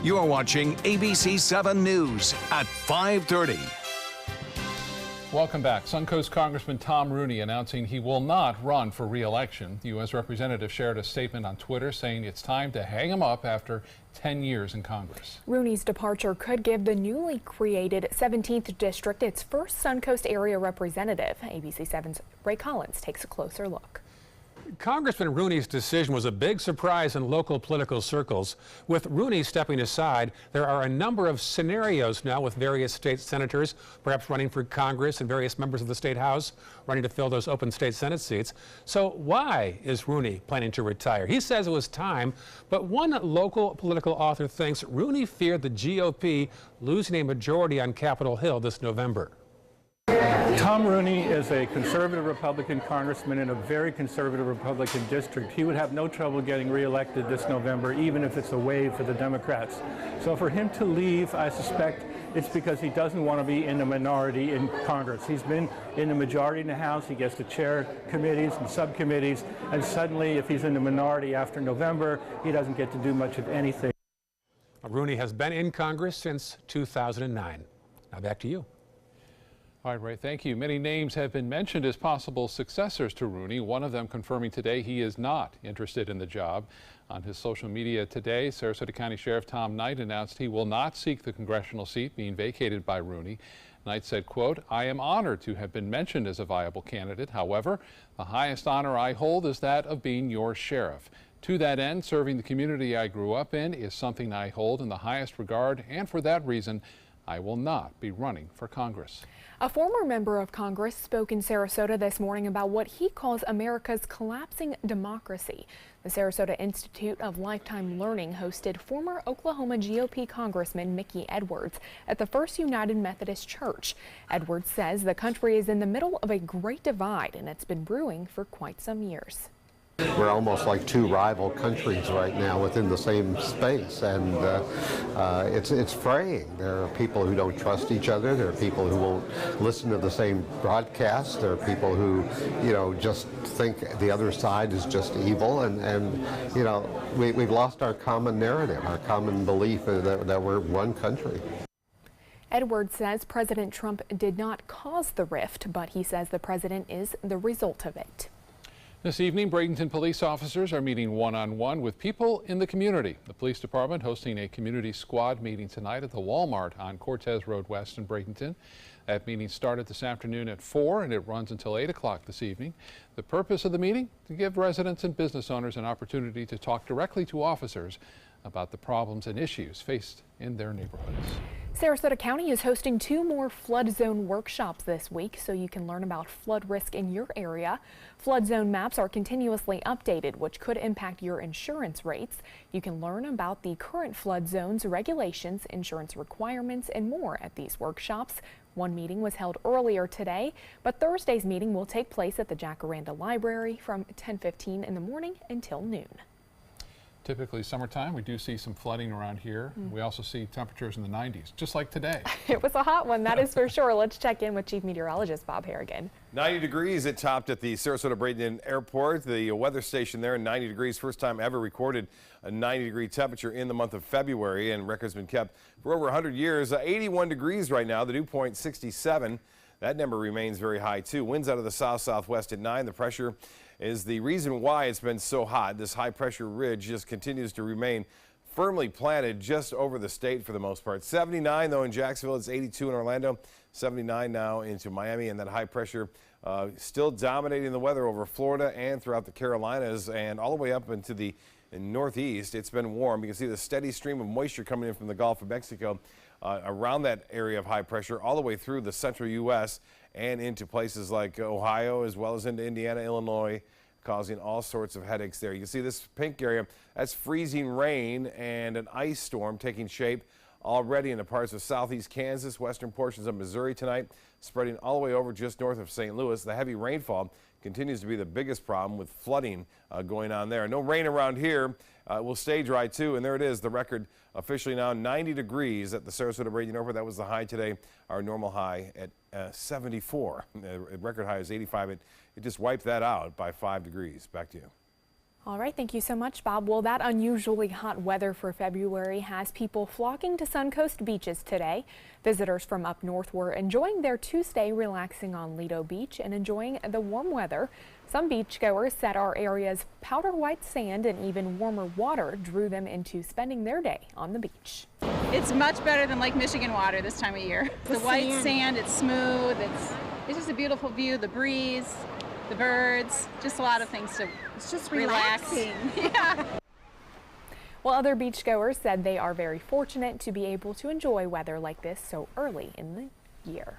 You're watching ABC7 News at 5:30. Welcome back. Suncoast Congressman Tom Rooney announcing he will not run for re-election. The U.S. representative shared a statement on Twitter saying it's time to hang him up after 10 years in Congress. Rooney's departure could give the newly created 17th District its first Suncoast area representative. ABC7's Ray Collins takes a closer look. Congressman Rooney's decision was a big surprise in local political circles. With Rooney stepping aside, there are a number of scenarios now with various state senators perhaps running for Congress and various members of the state House running to fill those open state Senate seats. So why is Rooney planning to retire? He says it was time, but one local political author thinks Rooney feared the GOP losing a majority on Capitol Hill this November. Tom Rooney is a conservative Republican congressman in a very conservative Republican district. He would have no trouble getting reelected this November, even if it's a wave for the Democrats. So for him to leave, I suspect it's because he doesn't want to be in the minority in Congress. He's been in the majority in the House. He gets to chair committees and subcommittees, and suddenly, if he's in the minority after November, he doesn't get to do much of anything. Rooney has been in Congress since 2009. Now back to you. All right, Ray, thank you. Many names have been mentioned as possible successors to Rooney, one of them confirming today he is not interested in the job. On his social media today, Sarasota County Sheriff Tom Knight announced he will not seek the congressional seat being vacated by Rooney. Knight said, quote, "I am honored to have been mentioned as a viable candidate. However, the highest honor I hold is that of being your sheriff. To that end, serving the community I grew up in is something I hold in the highest regard, and for that reason, I will not be running for Congress." A former member of Congress spoke in Sarasota this morning about what he calls America's collapsing democracy. The Sarasota Institute of Lifetime Learning hosted former Oklahoma GOP Congressman Mickey Edwards at the First United Methodist Church. Edwards says the country is in the middle of a great divide, and it's been brewing for quite some years. We're almost like two rival countries right now within the same space, and it's fraying. There are people who don't trust each other. There are people who won't listen to the same broadcast. There are people who, just think the other side is just evil, and we've lost our common narrative, our common belief that we're one country. Edwards says President Trump did not cause the rift, but he says the president is the result of it. This evening, Bradenton police officers are meeting one-on-one with people in the community. The police department hosting a community squad meeting tonight at the Walmart on Cortez Road West in Bradenton. That meeting started this afternoon at 4 and it runs until 8 o'clock this evening. The purpose of the meeting? To give residents and business owners an opportunity to talk directly to officers about the problems and issues faced in their neighborhoods. Sarasota County is hosting 2 more flood zone workshops this week so you can learn about flood risk in your area. Flood zone maps are continuously updated, which could impact your insurance rates. You can learn about the current flood zones, regulations, insurance requirements, and more at these workshops. One meeting was held earlier today, but Thursday's meeting will take place at the Jacaranda Library from 10:15 in the morning until noon. Typically summertime, we do see some flooding around here. We also see temperatures in the 90s, just like today. It was a hot one, that is for sure. Let's check in with Chief Meteorologist Bob Harrigan. 90 degrees it topped at the Sarasota Bradenton Airport. The weather station there, 90 degrees, first time ever recorded a 90-degree temperature in the month of February, and records been kept for over 100 years. 81 degrees right now, the dew point 67. That number remains very high too. Winds out of the south-southwest at 9. The pressure is the reason why it's been so hot. This high pressure ridge just continues to remain firmly planted just over the state for the most part. 79 though in Jacksonville, it's 82 in Orlando, 79 now into Miami, and that high pressure still dominating the weather over Florida and throughout the Carolinas and all the way up into the northeast. It's been warm. You can see the steady stream of moisture coming in from the Gulf of Mexico around that area of high pressure all the way through the central U.S. and into places like Ohio as well as into Indiana, Illinois, causing all sorts of headaches there. You can see this pink area, that's freezing rain and an ice storm taking shape already in the parts of southeast Kansas, western portions of Missouri tonight, spreading all the way over just north of St. Louis. The heavy rainfall continues to be the biggest problem with flooding going on there. No rain around here. Will stay dry too, and there it is, the record officially now 90 degrees at the Sarasota Bradenton Airport. That was the high today. Our normal high at 74. The record high is 85. It just wiped that out by 5 degrees. Back to you. All right, thank you so much, Bob. Well, that unusually hot weather for February has people flocking to Suncoast beaches today. Visitors from up north were enjoying their Tuesday relaxing on Lido Beach and enjoying the warm weather. Some beachgoers said our area's powder white sand and even warmer water drew them into spending their day on the beach. It's much better than Lake Michigan water this time of year. The white sand, it's smooth, it's just a beautiful view, the breeze, the birds, just a lot of things to It's just relax. relaxing. Yeah. Well, other beachgoers said they are very fortunate to be able to enjoy weather like this so early in the year.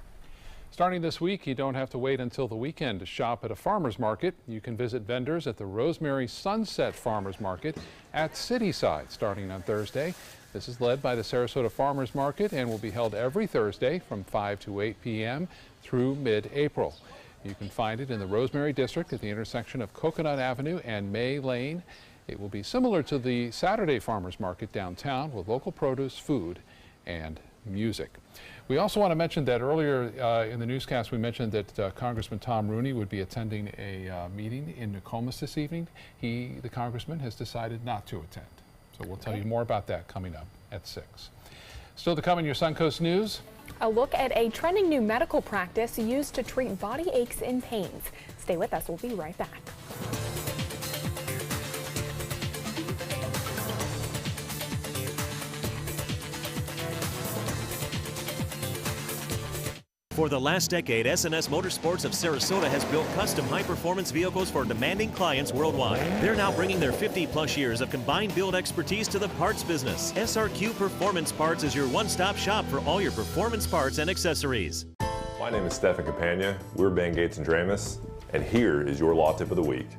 Starting this week, you don't have to wait until the weekend to shop at a farmer's market. You can visit vendors at the Rosemary Sunset Farmers Market at Cityside starting on Thursday. This is led by the Sarasota Farmers Market and will be held every Thursday from 5 to 8 p.m. through mid-April. You can find it in the Rosemary District at the intersection of Coconut Avenue and May Lane. It will be similar to the Saturday Farmers Market downtown with local produce, food, and music. We also want to mention that earlier in the newscast we mentioned that Congressman Tom Rooney would be attending a meeting in Nokomis this evening. The congressman has decided not to attend. So we'll tell you more about that coming up at 6. Still to come in your Suncoast News. A look at a trending new medical practice used to treat body aches and pains. Stay with us, we'll be right back. For the last decade, S&S Motorsports of Sarasota has built custom high-performance vehicles for demanding clients worldwide. They're now bringing their 50-plus years of combined build expertise to the parts business. SRQ Performance Parts is your one-stop shop for all your performance parts and accessories. My name is Stefan Campagna. We're Ben Gates and Dramus, and here is your law tip of the week.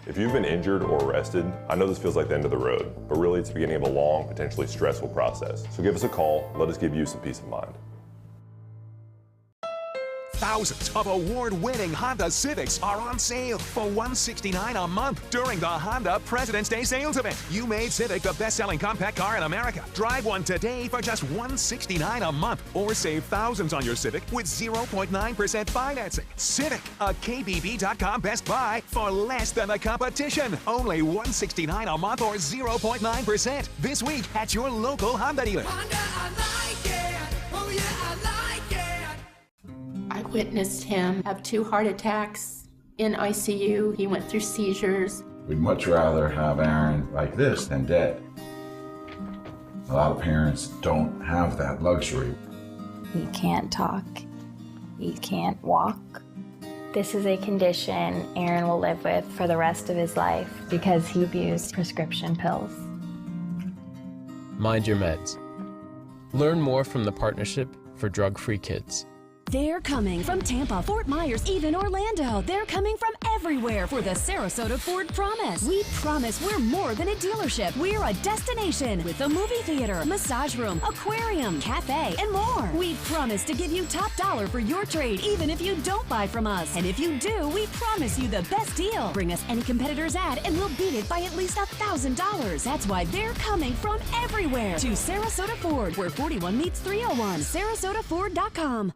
If you've been injured or arrested, I know this feels like the end of the road, but really it's the beginning of a long, potentially stressful process. So give us a call. Let us give you some peace of mind. Thousands of award-winning Honda Civics are on sale for $169 a month during the Honda President's Day sales event. You made Civic the best-selling compact car in America. Drive one today for just $169 a month or save thousands on your Civic with 0.9% financing. Civic, a KBB.com best buy for less than the competition. Only $169 a month or 0.9% this week at your local Honda dealer. Honda, I like it. Oh yeah, I like it. I witnessed him have 2 heart attacks in ICU. He went through seizures. We'd much rather have Aaron like this than dead. A lot of parents don't have that luxury. He can't talk. He can't walk. This is a condition Aaron will live with for the rest of his life because he abused prescription pills. Mind your meds. Learn more from the Partnership for Drug-Free Kids. They're coming from Tampa, Fort Myers, even Orlando. They're coming from everywhere for the Sarasota Ford Promise. We promise we're more than a dealership. We're a destination with a movie theater, massage room, aquarium, cafe, and more. We promise to give you top dollar for your trade, even if you don't buy from us. And if you do, we promise you the best deal. Bring us any competitor's ad and we'll beat it by at least $1,000. That's why they're coming from everywhere to Sarasota Ford, where 41 meets 301. SarasotaFord.com.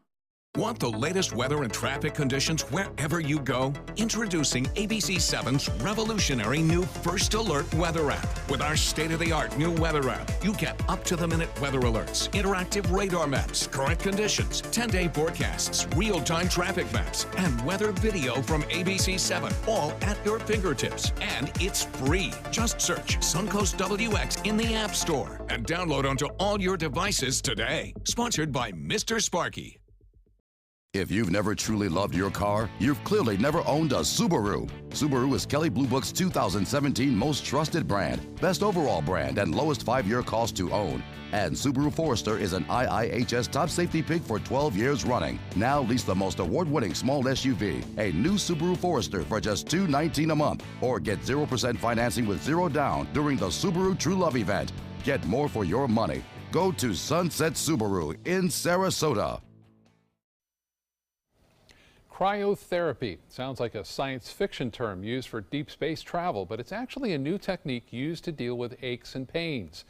Want the latest weather and traffic conditions wherever you go? Introducing ABC7's revolutionary new First Alert weather app. With our state-of-the-art new weather app, you get up-to-the-minute weather alerts, interactive radar maps, current conditions, 10-day forecasts, real-time traffic maps, and weather video from ABC7, all at your fingertips. And it's free. Just search Suncoast WX in the App Store and download onto all your devices today. Sponsored by Mr. Sparky. If you've never truly loved your car, you've clearly never owned a Subaru. Subaru is Kelley Blue Book's 2017 most trusted brand, best overall brand, and lowest 5-year cost to own. And Subaru Forester is an IIHS top safety pick for 12 years running. Now lease the most award-winning small SUV, a new Subaru Forester for just $219 a month, or get 0% financing with 0 down during the Subaru True Love event. Get more for your money. Go to Sunset Subaru in Sarasota. Cryotherapy sounds like a science fiction term used for deep space travel, but it's actually a new technique used to deal with aches and pains.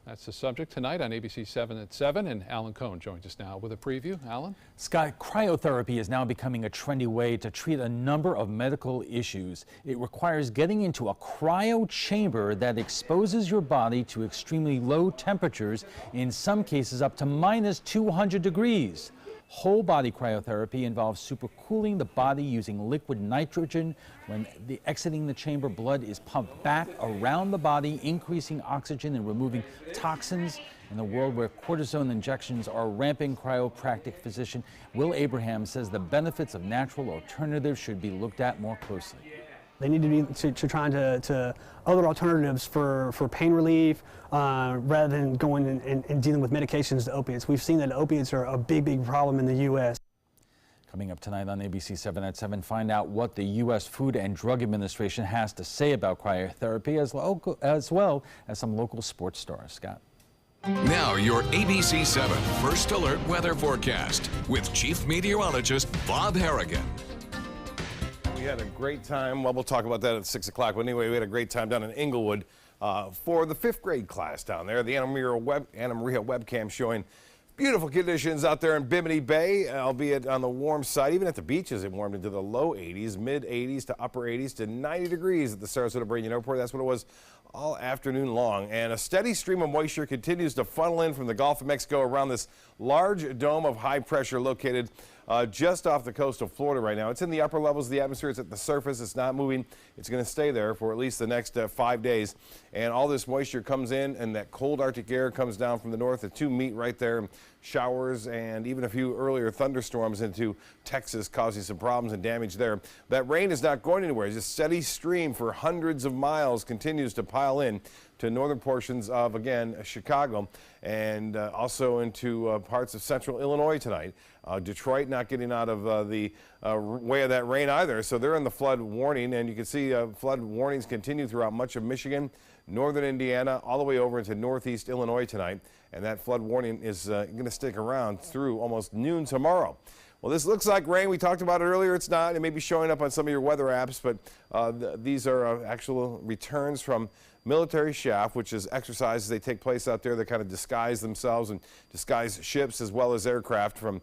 That's the subject tonight on ABC7 at 7, and Alan Cohn joins us now with a preview. Alan? Scott, cryotherapy is now becoming a trendy way to treat a number of medical issues. It requires getting into a cryo chamber that exposes your body to extremely low temperatures, in some cases up to -200 degrees. Whole body cryotherapy involves supercooling the body using liquid nitrogen. When exiting the chamber, blood is pumped back around the body, increasing oxygen and removing toxins. In a world where cortisone injections are rampant, chiropractic physician Will Abraham says the benefits of natural alternatives should be looked at more closely. They need to be trying to other alternatives for pain relief rather than going and dealing with medications to opiates. We've seen that opiates are a big problem in the U.S. Coming up tonight on ABC7 at 7, find out what the U.S. Food and Drug Administration has to say about cryotherapy, as well as some local sports stars. Scott. Now your ABC7 First Alert weather forecast with Chief Meteorologist Bob Harrigan. We had a great time. Well, we'll talk about that at 6 o'clock. But anyway, we had a great time down in Inglewood for the 5th grade class down there. The Anna Maria webcam showing beautiful conditions out there in Bimini Bay, albeit on the warm side. Even at the beaches, it warmed into the low 80s, mid 80s to upper 80s to 90 degrees at the Sarasota Bradenton Airport. That's what it was all afternoon long. And a steady stream of moisture continues to funnel in from the Gulf of Mexico around this large dome of high pressure located just off the coast of Florida right now. It's in the upper levels of the atmosphere. It's at the surface. It's not moving. It's going to stay there for at least the next 5 days. And all this moisture comes in, and that cold Arctic air comes down from the north. The two meet right there. Showers and even a few earlier thunderstorms into Texas, causing some problems and damage there. That rain is not going anywhere. It's a steady stream for hundreds of miles continues to pile in to northern portions of, again, Chicago, and also into parts of central Illinois tonight. Detroit not getting out of the way of that rain either, so they're in the flood warning, and you can see flood warnings continue throughout much of Michigan, northern Indiana, all the way over into northeast Illinois tonight, and that flood warning is going to stick around through almost noon tomorrow. Well, this looks like rain. We talked about it earlier. It's not. It may be showing up on some of your weather apps, but these are actual returns from military chaff, which is exercises. They take place out there. They kind of disguise themselves and disguise ships as well as aircraft from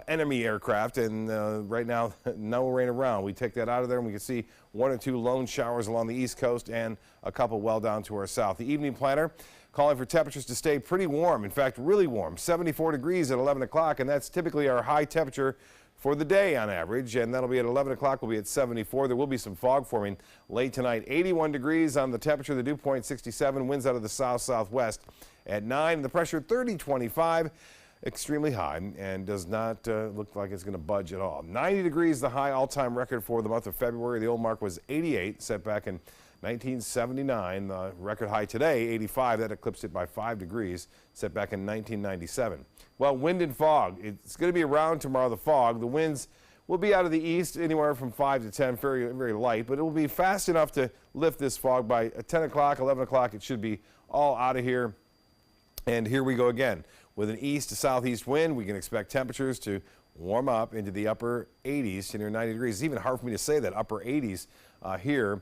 enemy aircraft. And right now, no rain around. We take that out of there, and we can see 1 or 2 lone showers along the east coast and a couple well down to our south. The evening planner calling for temperatures to stay pretty warm. In fact, really warm, 74 degrees at 11 o'clock, and that's typically our high temperature for the day on average, and that'll be at 11 o'clock. We'll be at 74. There will be some fog forming late tonight. 81 degrees on the temperature, the dew point 67, winds out of the south-southwest at 9. The pressure 30-25, extremely high, and does not look like it's going to budge at all. 90 degrees, the high all-time record for the month of February. The old mark was 88, set back in 1979. The record high today, 85. That eclipsed it by 5 degrees, set back in 1997. Well, wind and fog. It's going to be around tomorrow, the fog. The winds will be out of the east, anywhere from 5 to 10, very, very light, but it will be fast enough to lift this fog by 10 o'clock, 11 o'clock. It should be all out of here. And here we go again. With an east to southeast wind, we can expect temperatures to warm up into the upper 80s to near 90 degrees. It's even hard for me to say that, upper 80s here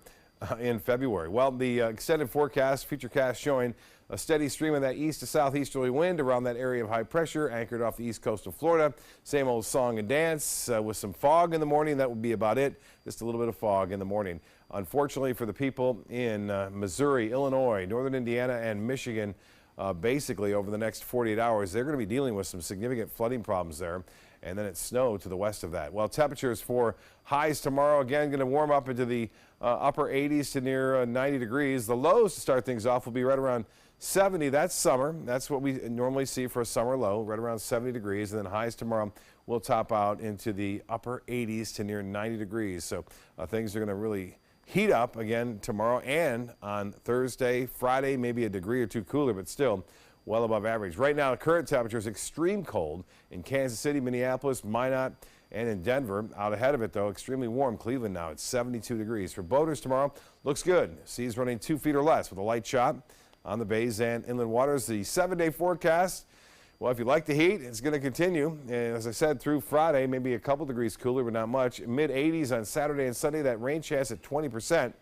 in February. Well, the extended forecast, futurecast showing a steady stream of that east to southeasterly wind around that area of high pressure anchored off the east coast of Florida. Same old song and dance with some fog in the morning. That would be about it. Just a little bit of fog in the morning. Unfortunately for the people in Missouri, Illinois, northern Indiana, and Michigan, basically over the next 48 hours, they're going to be dealing with some significant flooding problems there. And then it's snow to the west of that. Well, temperatures for highs tomorrow, again, going to warm up into the upper 80s to near 90 degrees. The lows to start things off will be right around 70. That's summer. That's what we normally see for a summer low, right around 70 degrees. And then highs tomorrow will top out into the upper 80s to near 90 degrees. So things are going to really heat up again tomorrow and on Thursday, Friday, maybe a degree or two cooler, but still well above average. Right now, the current temperature is extreme cold in Kansas City, Minneapolis, Minot, and in Denver. Out ahead of it, though, extremely warm. Cleveland now, it's 72 degrees. For boaters tomorrow, looks good. Seas running 2 feet or less with a light shot on the bays and inland waters. The 7-day forecast, well, if you like the heat, it's going to continue. And as I said, through Friday, maybe a couple degrees cooler, but not much. Mid-80s on Saturday and Sunday. That rain chance at 20%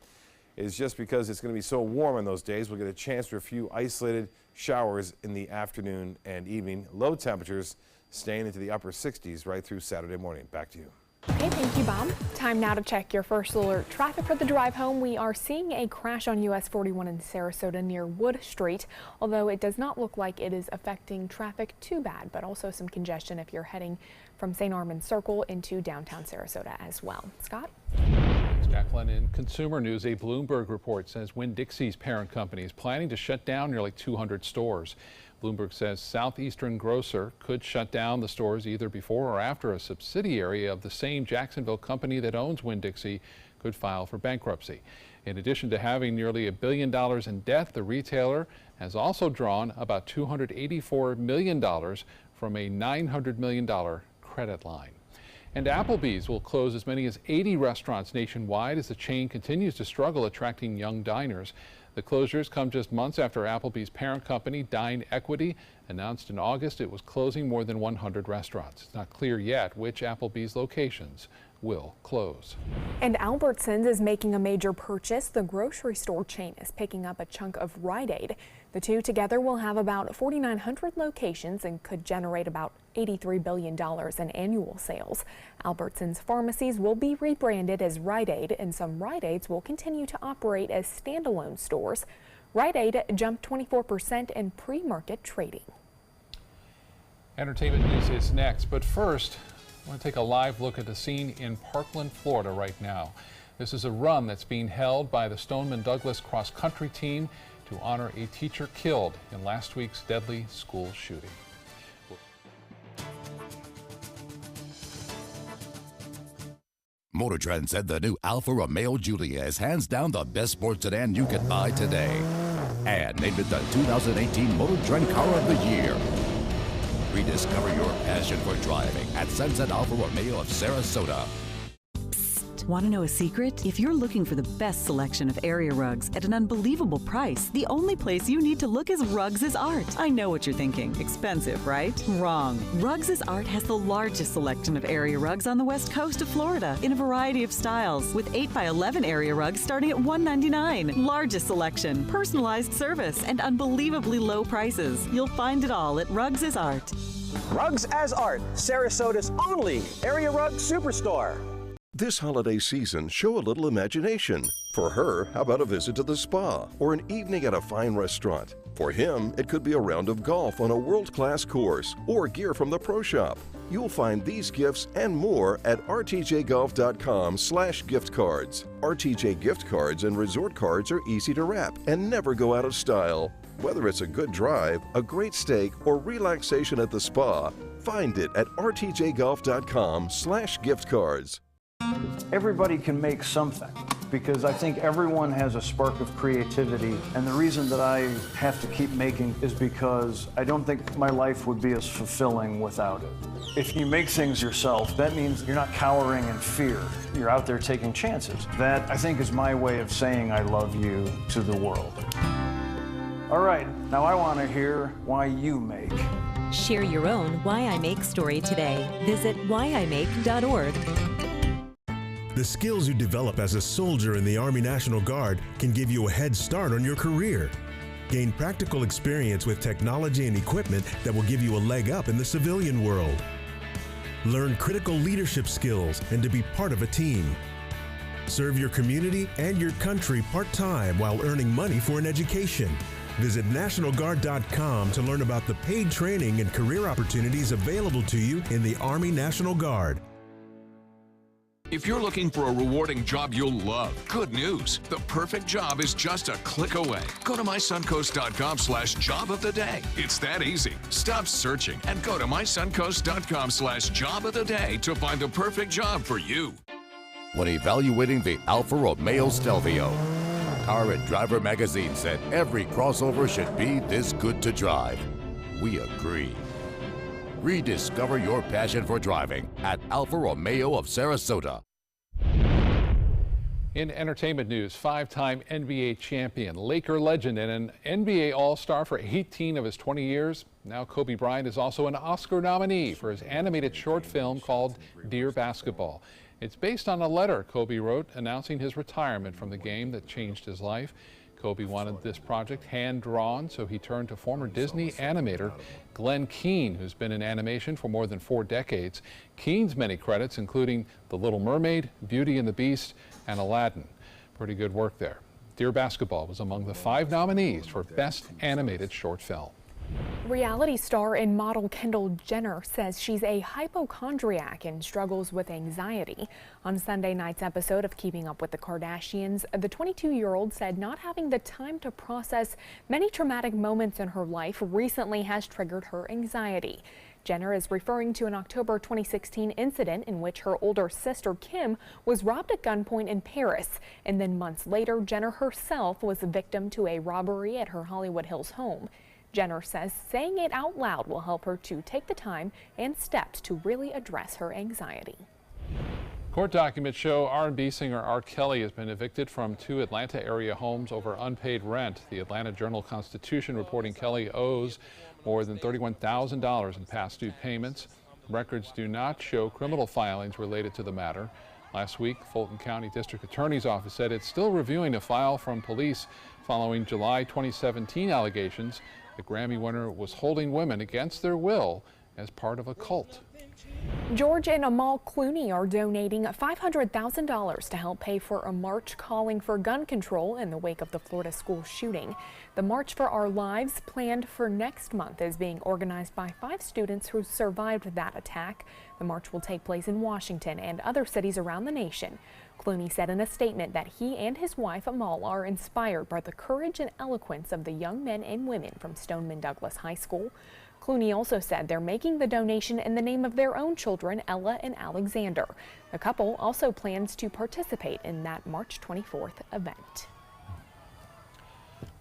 is just because it's going to be so warm on those days. We'll get a chance for a few isolated showers in the afternoon and evening. Low temperatures staying into the upper 60s right through Saturday morning. Back to you. Okay, thank you, Bob. Time now to check your first alert traffic for the drive home. We are seeing a crash on US 41 in Sarasota near Wood Street, although it does not look like it is affecting traffic too bad, but also some congestion if you're heading from St. Armand Circle into downtown Sarasota as well. Scott? Thanks, Jacqueline. In consumer news, a Bloomberg report says Winn-Dixie's parent company is planning to shut down nearly 200 stores. Bloomberg says Southeastern Grocer could shut down the stores either before or after a subsidiary of the same Jacksonville company that owns Winn-Dixie could file for bankruptcy. In addition to having nearly $1 billion in debt, the retailer has also drawn about $284 million from a $900 million credit line. And Applebee's will close as many as 80 restaurants nationwide as the chain continues to struggle attracting young diners. The closures come just months after Applebee's parent company, Dine Equity, announced in August it was closing more than 100 restaurants. It's not clear yet which Applebee's locations will close. And Albertsons is making a major purchase. The grocery store chain is picking up a chunk of Rite Aid. The two together will have about 4,900 locations and could generate about $83 billion in annual sales. Albertsons pharmacies will be rebranded as Rite Aid, and some Rite Aids will continue to operate as standalone stores. Rite Aid jumped 24% in pre-market trading. Entertainment news is next, but first, I want to take a live look at the scene in Parkland, Florida right now. This is a run that's being held by the Stoneman Douglas cross-country team to honor a teacher killed in last week's deadly school shooting. Motor Trend said the new Alfa Romeo Giulia is hands down the best sports sedan you can buy today, and named it the 2018 Motor Trend Car of the Year. Rediscover your passion for driving at Sunset Alfa Romeo of Sarasota. Want to know a secret? If you're looking for the best selection of area rugs at an unbelievable price, the only place you need to look is Rugs' Art. I know what you're thinking. Expensive, right? Wrong. Rugs' Art has the largest selection of area rugs on the west coast of Florida in a variety of styles, with 8x11 area rugs starting at $199. Largest selection, personalized service, and unbelievably low prices. You'll find it all at Rugs' Art. Rugs as Art, Sarasota's only area rug superstore. This holiday season, show a little imagination. For her, how about a visit to the spa or an evening at a fine restaurant? For him, it could be a round of golf on a world-class course or gear from the pro shop. You'll find these gifts and more at rtjgolf.com/gift cards. RTJ gift cards and resort cards are easy to wrap and never go out of style. Whether it's a good drive, a great steak, or relaxation at the spa, find it at rtjgolf.com/gift cards. Everybody can make something, because I think everyone has a spark of creativity, and the reason that I have to keep making is because I don't think my life would be as fulfilling without it. If you make things yourself, that means you're not cowering in fear. You're out there taking chances. That, I think, is my way of saying I love you to the world. All right, now I want to hear why you make. Share your own Why I Make story today. Visit whyimake.org. The skills you develop as a soldier in the Army National Guard can give you a head start on your career. Gain practical experience with technology and equipment that will give you a leg up in the civilian world. Learn critical leadership skills and to be part of a team. Serve your community and your country part-time while earning money for an education. Visit NationalGuard.com to learn about the paid training and career opportunities available to you in the Army National Guard. If you're looking for a rewarding job you'll love, good news. The perfect job is just a click away. Go to mysuncoast.com/job of the day. It's that easy. Stop searching and go to mysuncoast.com/job of the day to find the perfect job for you. When evaluating the Alfa Romeo Stelvio, Car and Driver magazine said every crossover should be this good to drive. We agree. Rediscover your passion for driving at Alfa Romeo of Sarasota. In entertainment news, five-time NBA champion, Laker legend, and an NBA All-Star for 18 of his 20 years. Now Kobe Bryant is also an Oscar nominee for his animated short film called Dear Basketball. It's based on a letter Kobe wrote announcing his retirement from the game that changed his life. Kobe wanted this project hand-drawn, so he turned to former Disney animator Glenn Keane, who's been in animation for more than 4 decades. Keane's many credits, including The Little Mermaid, Beauty and the Beast, and Aladdin. Pretty good work there. Dear Basketball was among the 5 nominees for Best Animated Short Film. Reality star and model Kendall Jenner says she's a hypochondriac and struggles with anxiety. On Sunday night's episode of Keeping Up with the Kardashians, the 22-year-old said not having the time to process many traumatic moments in her life recently has triggered her anxiety. Jenner is referring to an October 2016 incident in which her older sister Kim was robbed at gunpoint in Paris, and then months later Jenner herself was a victim to a robbery at her Hollywood Hills home. Jenner says saying it out loud will help her to take the time and steps to really address her anxiety. Court documents show R&B singer R. Kelly has been evicted from 2 Atlanta area homes over unpaid rent. The Atlanta Journal-Constitution reporting Kelly owes more than $31,000 in past due payments. Records do not show criminal filings related to the matter. Last week, Fulton County District Attorney's Office said it's still reviewing a file from police following July 2017 allegations the Grammy winner was holding women against their will as part of a cult. George and Amal Clooney are donating $500,000 to help pay for a march calling for gun control in the wake of the Florida school shooting. The March for Our Lives, planned for next month, is being organized by 5 students who survived that attack. The march will take place in Washington and other cities around the nation. Clooney said in a statement that he and his wife Amal are inspired by the courage and eloquence of the young men and women from Stoneman Douglas High School. Clooney also said they're making the donation in the name of their own children, Ella and Alexander. The couple also plans to participate in that March 24th event.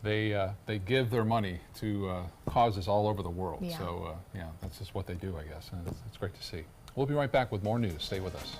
They give their money to causes all over the world. Yeah. So, yeah, that's just what they do, I guess. And it's great to see. We'll be right back with more news. Stay with us.